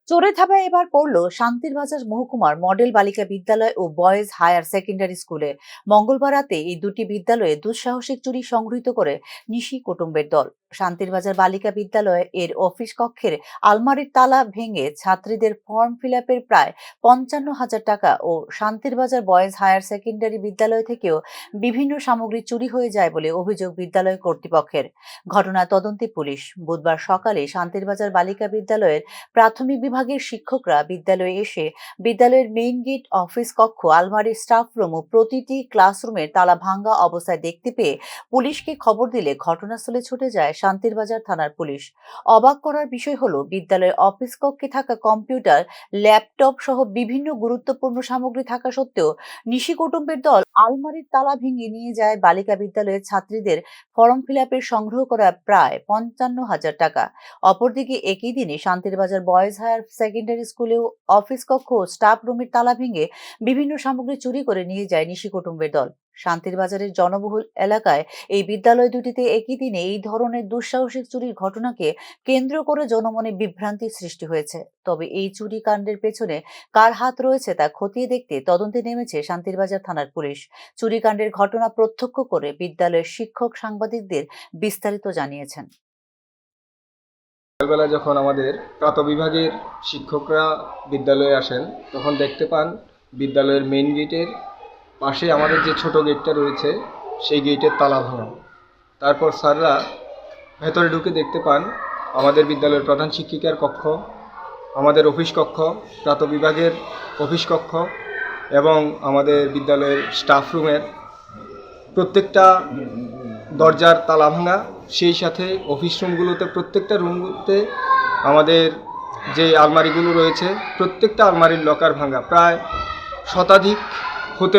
চোরে থাবায় এবার পড়ল শান্তির বাজার মহকুমার মডেল বালিকা বিদ্যালয় ও বয়েজ হায়ার সেকেন্ডারি স্কুলে। মঙ্গলবার রাতে এই দুটি বিদ্যালয়ে দুঃসাহসিক চুরি সংগৃহীত করে নিশি কুটুম্বের দল। শান্তির বাজার বালিকা বিদ্যালয় এর অফিস কক্ষের আলমারির তালা ভেঙে ছাত্রীদের ফর্ম ফিল আপের প্রায় 55,000 টাকা ও শান্তির বাজার বয়েজ হায়ার সেকেন্ডারি বিদ্যালয় থেকেও বিভিন্ন সামগ্রী চুরি হয়ে যায় বলে অভিযোগ বিদ্যালয় কর্তৃপক্ষের। ঘটনা তদন্তে পুলিশ। বুধবার সকালে শান্তির বাজার বালিকা বিদ্যালয়ের প্রাথমিক বিভাগের শিক্ষকরা বিদ্যালয়ে এসে বিদ্যালয়ের মেইন গেট, অফিস কক্ষ, আলমারির স্টাফ রুম ও প্রতিটি ক্লাসরুমের তালা ভাঙা অবস্থায় দেখতে পেয়ে পুলিশকে খবর দিলে ঘটনাস্থলে ছুটে যায় শান্তির বাজার থানার পুলিশ। অবাক করার বিষয় হলো, বিদ্যালয়ের অফিস কক্ষে থাকা কম্পিউটার, ল্যাপটপ সহ বিভিন্ন গুরুত্বপূর্ণ সামগ্রী থাকা সত্ত্বেও নিশি কুটুম্বের দল আলমারির তালা ভেঙে নিয়ে যায় বালিকা বিদ্যালয়ের ছাত্রীদের ফর্ম ফিল আপের সংগ্রহ করা প্রায় 55,000 টাকা। অপরদিকে একই দিনে শান্তির বাজার বয়েজ হায়ার সেকেন্ডারি স্কুলেও অফিস কক্ষ ও স্টাফ রুমের তালা ভেঙে বিভিন্ন সামগ্রী চুরি করে নিয়ে যায় নিশি কুটুম্বের দল। শান্তির বাজারের জনবহুল এলাকায় এই বিদ্যালয় দুটিতে একই দিনে এই ধরনের দুঃসাহসিক চুরির ঘটনাকে কেন্দ্র করে জনমনে বিভ্রান্তির সৃষ্টি হয়েছে। তবে এই চুরি কাণ্ডের পেছনে কার হাত রয়েছে তা খতিয়ে দেখতে তদন্তে নেমেছে শান্তির বাজার থানার পুলিশ। চুরিকাণ্ডের ঘটনা প্রত্যক্ষ করে বিদ্যালয়ের শিক্ষক সাংবাদিকদের বিস্তারিত জানিয়েছেন। সকালবেলা যখন আমাদের প্রাতঃবিভাগের শিক্ষকরা বিদ্যালয়ে আসেন, তখন দেখতে পান বিদ্যালয়ের মেইন গেটের পাশে আমাদের যে ছোট গেটটা রয়েছে সেই গেটের তালা ভাঙা। তারপর স্যাররা ভেতরে ঢুকে দেখতে পান আমাদের বিদ্যালয়ের প্রধান শিক্ষিকার কক্ষ, আমাদের অফিস কক্ষ, প্রাতঃবিভাগের অফিস কক্ষ এবং আমাদের বিদ্যালয়ের স্টাফ রুমের প্রত্যেকটা দরজার তালা ভাঙা। সেই সাথে অফিস রুমগুলোতে প্রত্যেকটা রুমগুলোতে আমাদের যে আলমারিগুলো রয়েছে প্রত্যেকটা আলমারির লকার ভাঙা। প্রায় শতাধিক